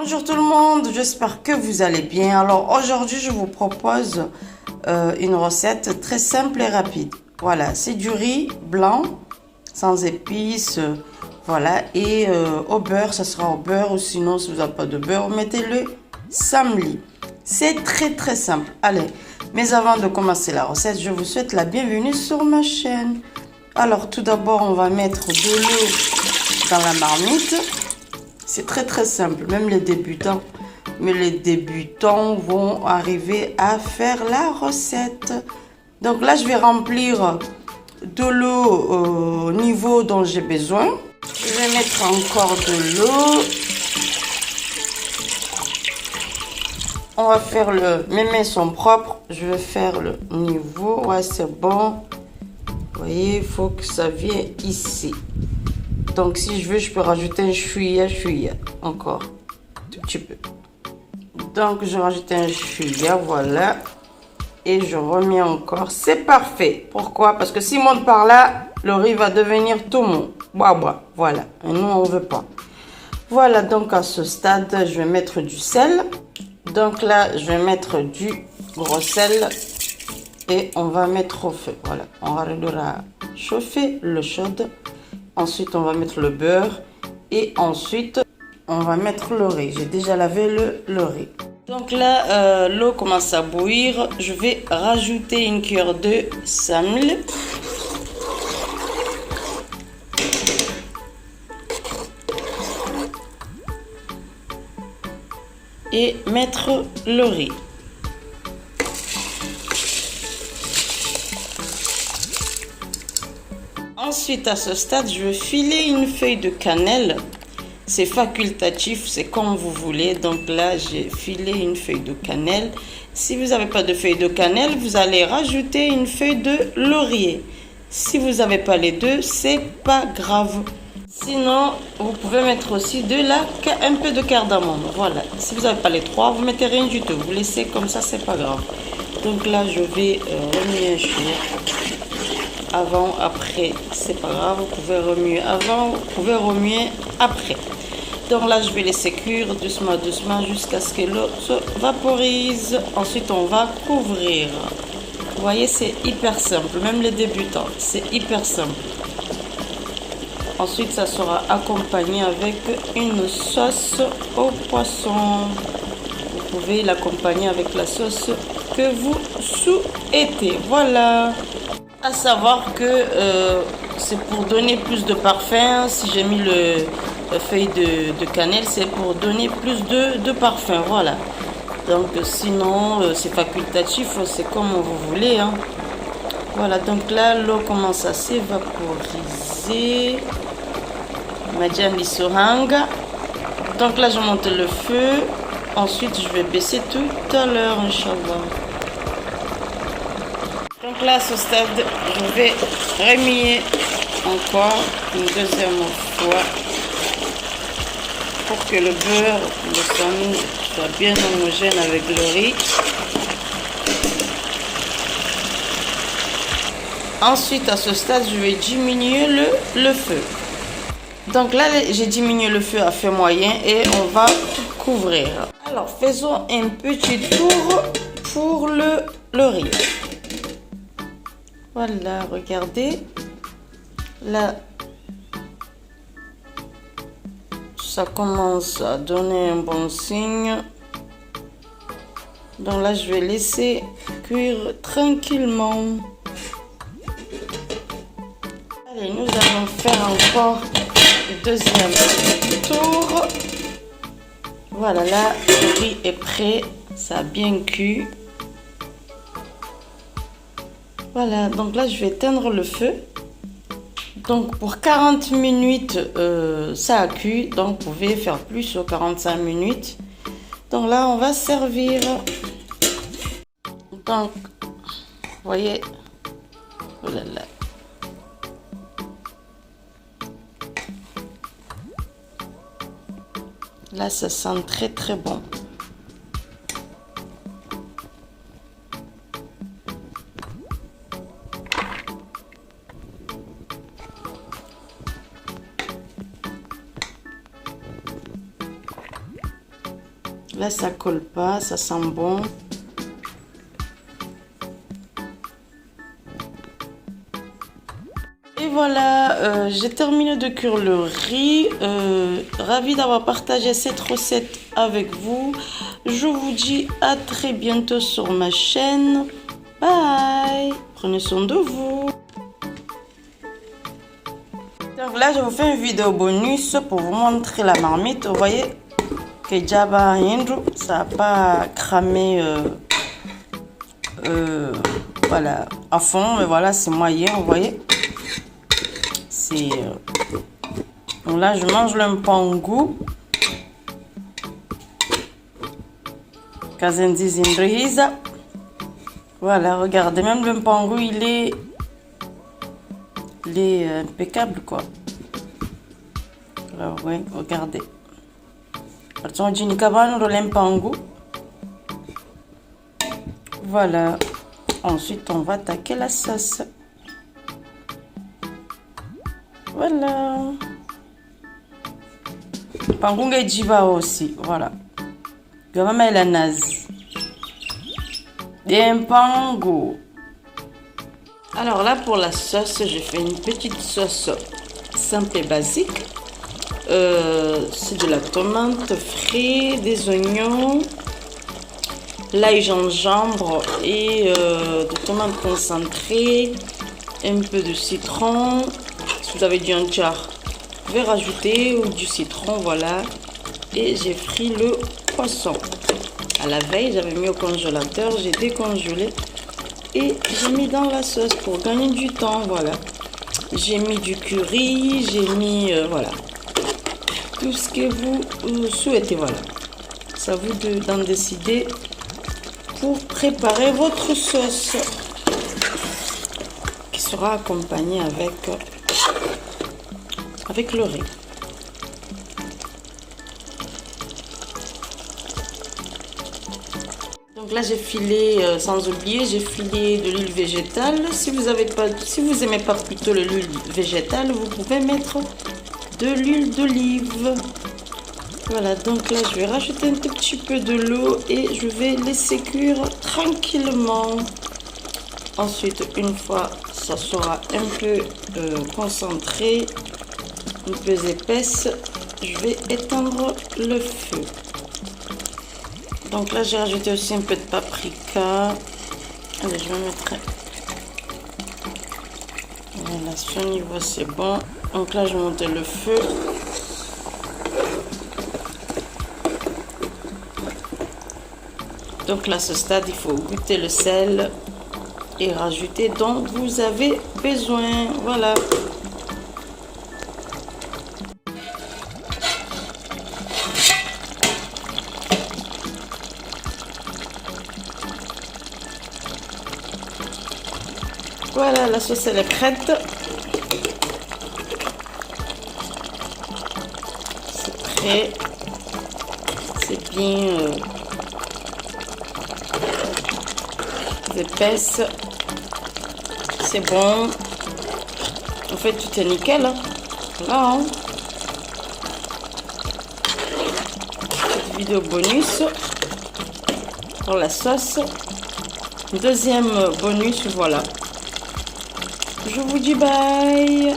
Bonjour tout le monde, j'espère que vous allez bien. Alors aujourd'hui je vous propose une recette très simple et rapide. Voilà, c'est du riz blanc sans épices, voilà, et au beurre, ça sera au beurre, ou sinon si vous n'avez pas de beurre, mettez-le samli. C'est très simple. Allez, mais avant de commencer la recette, je vous souhaite la bienvenue sur ma chaîne. Alors tout d'abord on va mettre de l'eau dans la marmite. C'est très simple, même les débutants. Mais les débutants vont arriver à faire la recette. Donc là, je vais remplir de l'eau au niveau dont j'ai besoin. Je vais mettre encore de l'eau. On va faire mes mains sont propres. Je vais faire le niveau. Ouais, c'est bon. Vous voyez, il faut que ça vienne ici. Donc si je veux, je peux rajouter un chouïa encore, tout petit peu. Donc je rajoute un chouïa, voilà. Et je remets encore, c'est parfait. Pourquoi? Parce que s'il monte par là, le riz va devenir tout mou. Voilà, et nous on veut pas. Voilà, donc à ce stade, je vais mettre du sel. Donc là, je vais mettre du gros sel. Et on va mettre au feu, voilà. On va réduire à chauffer l'eau chaude. Ensuite, on va mettre le beurre et ensuite, on va mettre le riz. J'ai déjà lavé le riz. Donc là, l'eau commence à bouillir. Je vais rajouter une cuillère de saml. Et mettre le riz. Ensuite, à ce stade, je vais filer une feuille de cannelle. C'est facultatif, c'est comme vous voulez. Donc là, j'ai filé une feuille de cannelle. Si vous n'avez pas de feuille de cannelle, vous allez rajouter une feuille de laurier. Si vous n'avez pas les deux, c'est pas grave. Sinon, vous pouvez mettre aussi un peu de cardamome. Voilà. Si vous n'avez pas les trois, vous mettez rien du tout. Vous laissez comme ça, c'est pas grave. Donc là, je vais remuer un chou. Avant, après, c'est pas grave, vous pouvez remuer avant, vous pouvez remuer après. Donc là, je vais laisser cuire doucement jusqu'à ce que l'eau se vaporise. Ensuite, on va couvrir. Vous voyez, c'est hyper simple, même les débutants, c'est hyper simple. Ensuite, ça sera accompagné avec une sauce au poisson. Vous pouvez l'accompagner avec la sauce que vous souhaitez. Voilà. À savoir que c'est pour donner plus de parfum. Si j'ai mis la feuille de cannelle, c'est pour donner plus de parfum. Voilà. Donc sinon, c'est facultatif, c'est comme vous voulez. Hein. Voilà, donc là, l'eau commence à s'évaporiser. Madjani Sohanga. Donc là, je monte le feu. Ensuite, je vais baisser tout à l'heure, Inch'Allah. Donc là, à ce stade, je vais remuer encore une deuxième fois pour que le beurre, le saml soit bien homogène avec le riz. Ensuite, à ce stade, je vais diminuer le feu. Donc là, j'ai diminué le feu à feu moyen et on va couvrir. Alors, faisons un petit tour pour le riz. Voilà, regardez. Là, ça commence à donner un bon signe. Donc là, je vais laisser cuire tranquillement. Allez, nous allons faire encore le deuxième tour. Voilà, là, le riz est prêt. Ça a bien cuit. Voilà, donc là, je vais éteindre le feu. Donc, pour 40 minutes, ça a cuit. Donc, vous pouvez faire plus sur 45 minutes. Donc là, on va servir. Donc, vous voyez. Oh là là. Là, ça sent très bon. Là, ça colle pas, ça sent bon. Et voilà, j'ai terminé de cuire le riz. Ravie d'avoir partagé cette recette avec vous. Je vous dis à très bientôt sur ma chaîne. Bye! Prenez soin de vous. Donc là, je vous fais une vidéo bonus pour vous montrer la marmite. Vous voyez que Jaba Hindu, ça n'a pas cramé voilà, à fond. Mais voilà, c'est moyen, vous voyez. C'est... Donc là, je mange le mpangu. Kazendi Zindriza. Voilà, regardez, même le mpangu, il est impeccable, quoi. Alors, oui, regardez. Voilà. Ensuite, on va attaquer la sauce. Voilà. Pangunga jiba aussi. Voilà. Gama la nazi. Bien pango. Alors là, pour la sauce, j'ai fait une petite sauce simple et basique. C'est de la tomate frite, des oignons, l'ail, gingembre et de tomates concentrées, un peu de citron. Si vous avez du anchar, vous pouvez rajouter ou du citron, voilà. Et j'ai frit le poisson. À la veille, j'avais mis au congélateur, j'ai décongelé. Et j'ai mis dans la sauce pour gagner du temps, voilà. J'ai mis du curry, j'ai mis, voilà. Tout ce que vous souhaitez, voilà. C'est à vous d'en décider pour préparer votre sauce. Qui sera accompagnée avec le riz. Donc là j'ai filé, sans oublier, j'ai filé de l'huile végétale. Si vous aimez pas plutôt l'huile végétale, vous pouvez mettre de l'huile d'olive. Voilà, donc là je vais rajouter un tout petit peu de l'eau et je vais laisser cuire tranquillement. Ensuite, une fois ça sera un peu concentré, un peu épaisse, je vais éteindre le feu. Donc là, j'ai rajouté aussi un peu de paprika. Allez, je vais mettre... Voilà, ce niveau, c'est bon. Donc là, je vais monter le feu. Donc là, à ce stade, il faut goûter le sel et rajouter dont vous avez besoin. Voilà. Voilà, la sauce elle est prête. C'est prêt. C'est bien épaisse. C'est bon. En fait, tout est nickel. Hein. Voilà. Hein. Cette vidéo bonus pour la sauce. Deuxième bonus, voilà. Je vous dis bye.